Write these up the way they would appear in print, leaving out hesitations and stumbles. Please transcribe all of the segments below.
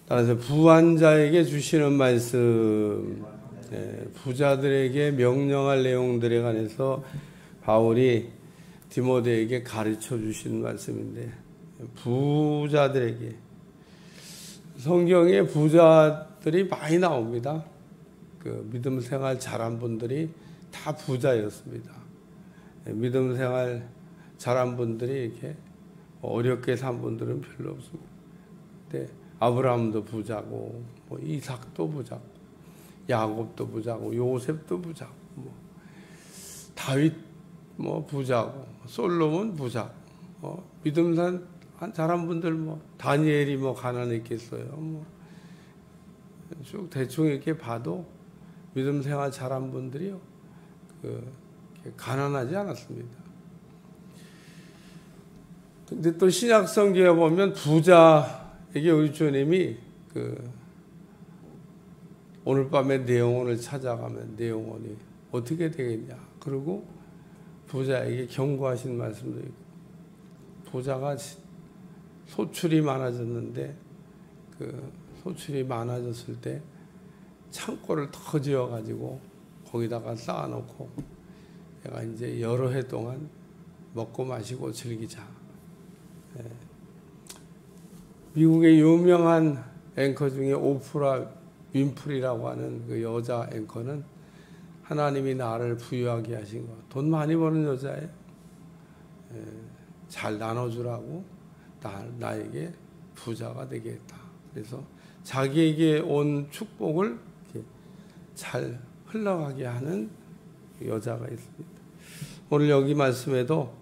따라서 부한 자에게 주시는 말씀, 부자들에게 명령할 내용들에 관해서 바울이 디모데에게 가르쳐 주신 말씀인데, 부자들에게, 성경에 부자들이 많이 나옵니다. 그 믿음 생활 잘한 분들이 다 부자였습니다. 믿음 생활 잘한 분들이 이렇게 어렵게 산 분들은 별로 없습니다. 근데 아브라함도 부자고, 뭐 이삭도 부자고, 야곱도 부자고, 요셉도 부자고, 뭐 다윗 뭐 부자고, 솔로몬 부자고, 믿음 잘한 분들 뭐 다니엘이 뭐 가난했겠어요. 뭐 쭉 대충 이렇게 봐도 믿음 생활 잘한 분들이요, 가난하지 않았습니다. 근데 또 신약 성경에 보면 부자에게 우리 주님이 오늘 밤에 내용원을 찾아가면 내용원이 어떻게 되겠냐. 그리고 부자에게 경고하신 말씀도 있고, 부자가 소출이 많아졌는데 소출이 많아졌을 때 창고를 더 지어가지고 거기다가 쌓아놓고 내가 이제 여러 해 동안 먹고 마시고 즐기자. 미국의 유명한 앵커 중에 오프라 윈프리라고 하는 그 여자 앵커는 하나님이 나를 부유하게 하신 거, 돈 많이 버는 여자예요. 잘 나눠주라고 나에게 부자가 되겠다. 그래서 자기에게 온 축복을 잘 흘러가게 하는 여자가 있습니다. 오늘 여기 말씀에도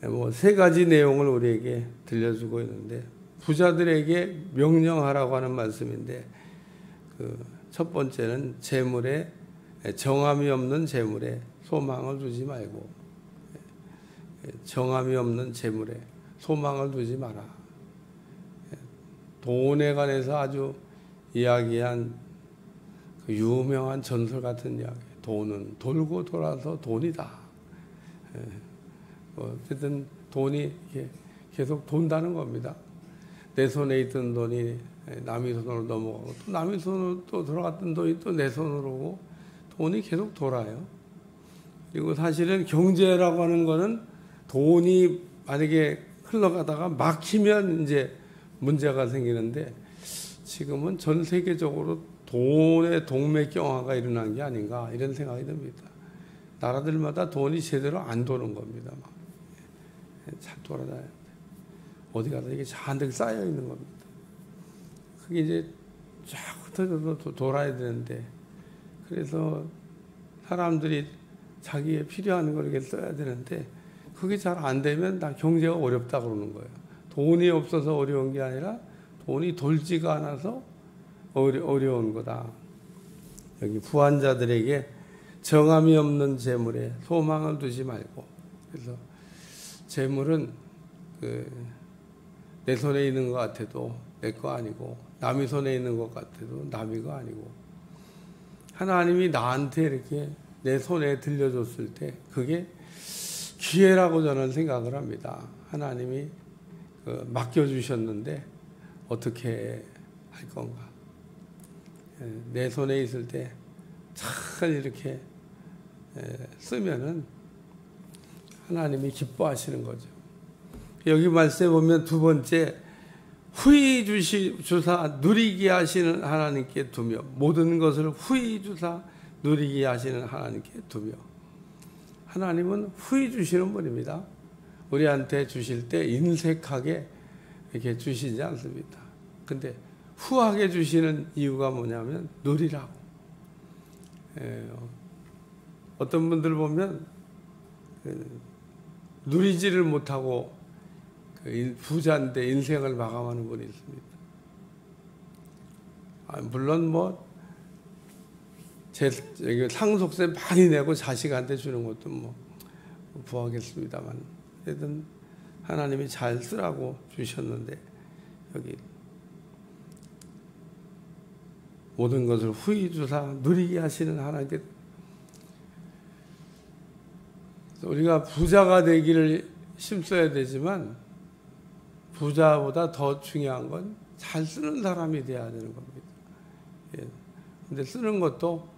뭐 세 가지 내용을 우리에게 들려주고 있는데, 부자들에게 명령하라고 하는 말씀인데, 첫 번째는 재물에, 정함이 없는 재물에 소망을 두지 말고, 정함이 없는 재물에 소망을 두지 마라. 돈에 관해서 아주 이야기한 그 유명한 전설 같은 이야기. 돈은 돌고 돌아서 돈이다. 어쨌든 돈이 계속 돈다는 겁니다. 내 손에 있던 돈이 남의 손으로 넘어가고, 또 남의 손으로 또 들어갔던 돈이 또 내 손으로 오고, 돈이 계속 돌아요. 그리고 사실은 경제라고 하는 거는 돈이 만약에 흘러가다가 막히면 이제 문제가 생기는데, 지금은 전 세계적으로 돈의 동맥경화가 일어난 게 아닌가 이런 생각이 듭니다. 나라들마다 돈이 제대로 안 도는 겁니다. 잘 돌아다녀야 돼. 어디 가서 이게 잔뜩 쌓여 있는 겁니다. 그게 이제 쫙 흩어져서 돌아야 되는데, 그래서 사람들이 자기의 필요한 걸 이렇게 써야 되는데, 그게 잘 안 되면 다 경제가 어렵다 그러는 거예요. 돈이 없어서 어려운 게 아니라 돈이 돌지가 않아서 어려운 거다. 여기 부한 자들에게 정함이 없는 재물에 소망을 두지 말고, 그래서 재물은 내 손에 있는 것 같아도 내 거 아니고, 남의 손에 있는 것 같아도 남의 거 아니고, 하나님이 나한테 이렇게 내 손에 들려줬을 때 그게 기회라고 저는 생각을 합니다. 하나님이 맡겨주셨는데 어떻게 할 건가. 내 손에 있을 때 잘 이렇게 쓰면은 하나님이 기뻐하시는 거죠. 여기 말씀에 보면 두 번째, 후히 주사 누리게 하시는 하나님께 두며, 모든 것을 후히 주사 누리게 하시는 하나님께 두며. 하나님은 후히 주시는 분입니다. 우리한테 주실 때 인색하게 이렇게 주시지 않습니다. 근데 후하게 주시는 이유가 뭐냐면 누리라고. 어떤 분들 보면 누리지를 못하고 부자인데 인생을 마감하는 분이 있습니다. 물론 뭐 상속세 많이 내고 자식한테 주는 것도 뭐 부하겠습니다만, 하여튼 하나님이 잘 쓰라고 주셨는데, 여기 모든 것을 후히 주사 누리게 하시는 하나님께, 우리가 부자가 되기를 힘써야 되지만 부자보다 더 중요한 건 잘 쓰는 사람이 돼야 되는 겁니다. 예. 근데 쓰는 것도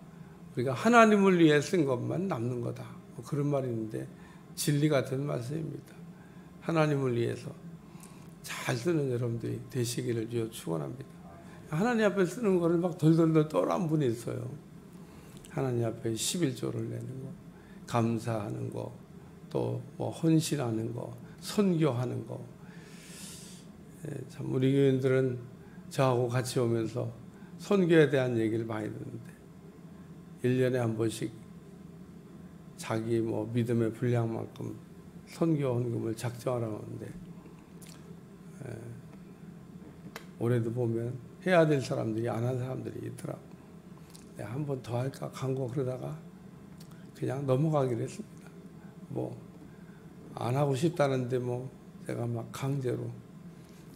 우리가 하나님을 위해 쓴 것만 남는 거다. 뭐 그런 말이 있는데 진리 같은 말씀입니다. 하나님을 위해서 잘 쓰는 여러분들이 되시기를 주여 축원합니다. 하나님 앞에 쓰는 거를 막 덜덜덜 떠란 분이 있어요. 하나님 앞에 11조를 내는 거, 감사하는 거, 또 뭐 헌신하는 거, 선교하는 거. 예, 참 우리 교인들은 저하고 같이 오면서 선교에 대한 얘기를 많이 듣는데 1년에 한 번씩 자기 뭐 믿음의 분량만큼 선교 헌금을 작정하라는데 올해도 보면 해야 될 사람들이 안 한 사람들이 있더라고. 내가 한 번 더 할까 간거 그러다가 그냥 넘어가기로 했습니다. 뭐 안 하고 싶다는데 뭐 제가 막 강제로.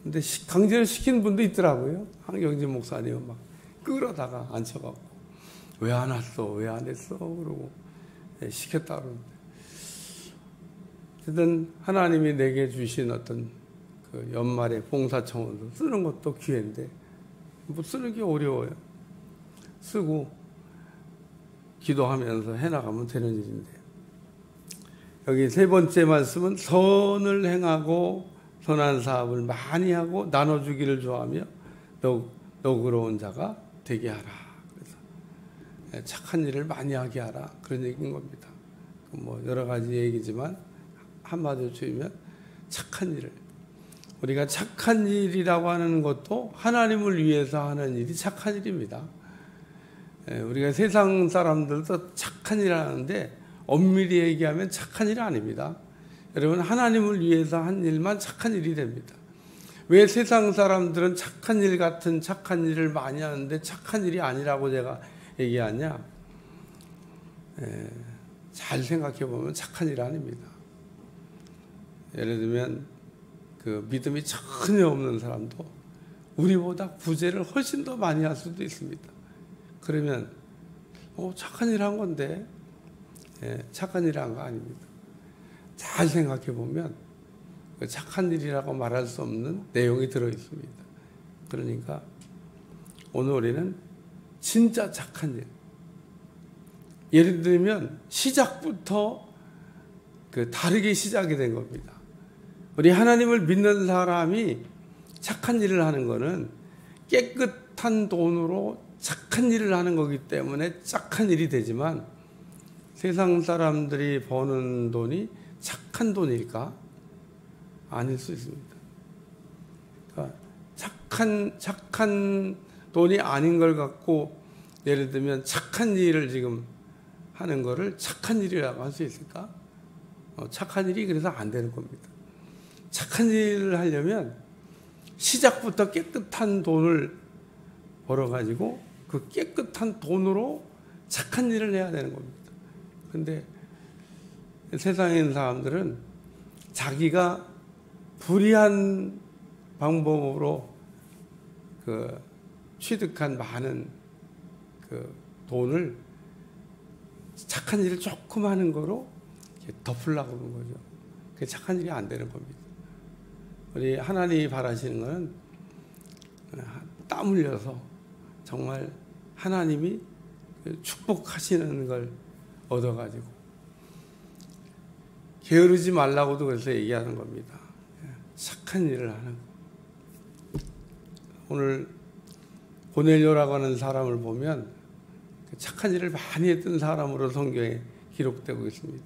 근데 강제로 시키는 분도 있더라고요. 한경진 목사님 막 끌어다가 앉혀갖고 왜 안 왔어? 왜 안 했어? 그러고 시켰다 그러는데. 어쨌든 하나님이 내게 주신 어떤 그 연말에 봉사청원도 쓰는 것도 기회인데 뭐 쓰는 게 어려워요. 쓰고 기도하면서 해나가면 되는 일인데 여기 세 번째 말씀은 선을 행하고 선한 사업을 많이 하고 나눠주기를 좋아하며 너그러운 자가 되게 하라. 그래서 착한 일을 많이 하게 하라. 그런 얘기인 겁니다. 뭐 여러 가지 얘기지만 한마디로 주면 착한 일을. 우리가 착한 일이라고 하는 것도 하나님을 위해서 하는 일이 착한 일입니다. 우리가 세상 사람들도 착한 일을 하는데 엄밀히 얘기하면 착한 일이 아닙니다. 여러분 하나님을 위해서 한 일만 착한 일이 됩니다. 왜 세상 사람들은 착한 일 같은 착한 일을 많이 하는데 착한 일이 아니라고 제가 얘기하냐? 잘 생각해 보면 착한 일 아닙니다. 예를 들면 그 믿음이 전혀 없는 사람도 우리보다 구제를 훨씬 더 많이 할 수도 있습니다. 그러면 착한 일 한 건데 착한 일 한 거 아닙니다. 잘 생각해 보면 착한 일이라고 말할 수 없는 내용이 들어 있습니다. 그러니까 오늘 우리는 진짜 착한 일. 예를 들면 시작부터 다르게 시작이 된 겁니다. 우리 하나님을 믿는 사람이 착한 일을 하는 거는 깨끗한 돈으로 착한 일을 하는 거기 때문에 착한 일이 되지만 세상 사람들이 버는 돈이 착한 돈일까? 아닐 수 있습니다. 그러니까 착한 돈이 아닌 걸 갖고 예를 들면 착한 일을 지금 하는 거를 착한 일이라고 할 수 있을까? 착한 일이 그래서 안 되는 겁니다. 착한 일을 하려면 시작부터 깨끗한 돈을 벌어가지고 그 깨끗한 돈으로 착한 일을 해야 되는 겁니다. 근데 세상에 있는 사람들은 자기가 불의한 방법으로 취득한 많은 돈을 착한 일을 조금 하는 거로 덮으려고 하는 거죠. 그게 착한 일이 안 되는 겁니다. 우리 하나님이 바라시는 것은 땀 흘려서 정말 하나님이 축복하시는 걸 얻어가지고 게으르지 말라고도 그래서 얘기하는 겁니다. 착한 일을 하는 거. 오늘 고넬료라고 하는 사람을 보면 착한 일을 많이 했던 사람으로 성경에 기록되고 있습니다.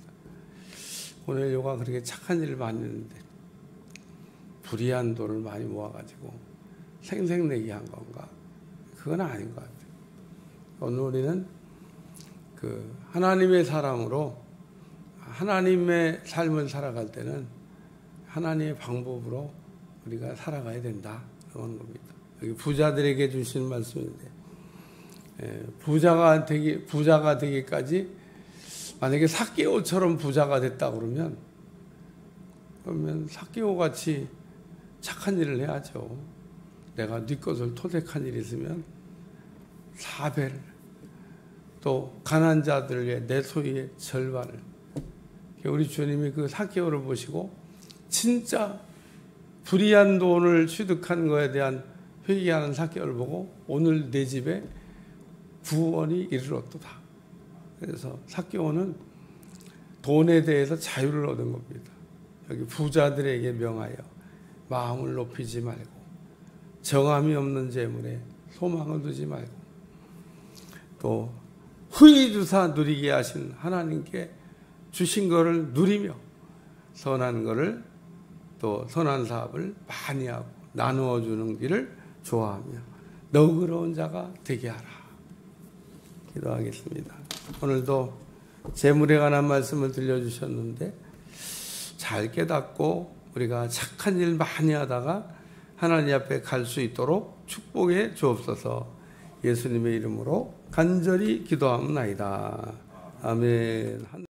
고넬료가 그렇게 착한 일을 많이 했는데 불의한 돈을 많이 모아가지고 생색내기 한 건가? 그건 아닌 것 같아요. 오늘 우리는 하나님의 사람으로 하나님의 삶을 살아갈 때는 하나님의 방법으로 우리가 살아가야 된다. 그런 겁니다. 여기 부자들에게 주시는 말씀인데 부자가 되기까지 만약에 삭개오처럼 부자가 됐다 그러면 삭개오 같이 착한 일을 해야죠. 내가 네 것을 토색한 일이 있으면 4배를 또 가난한 자들에게 내 소유의 절반을. 우리 주님이 그 삭개오를 보시고 진짜 불의한 돈을 취득한 거에 대한 회개하는 삭개를 보고 오늘 내 집에 구원이 이르렀도다. 그래서 삭개오는 돈에 대해서 자유를 얻은 겁니다. 여기 부자들에게 명하여 마음을 높이지 말고 정함이 없는 재물에 소망을 두지 말고 또 후히 주사 누리게 하신 하나님께 주신 것을 누리며 선한 것을 또 선한 사업을 많이 하고 나누어 주는 길을 좋아하며 너그러운 자가 되게 하라. 기도하겠습니다. 오늘도 재물에 관한 말씀을 들려주셨는데 잘 깨닫고 우리가 착한 일 많이 하다가 하나님 앞에 갈 수 있도록 축복해 주옵소서. 예수님의 이름으로 간절히 기도하옵나이다. 아멘.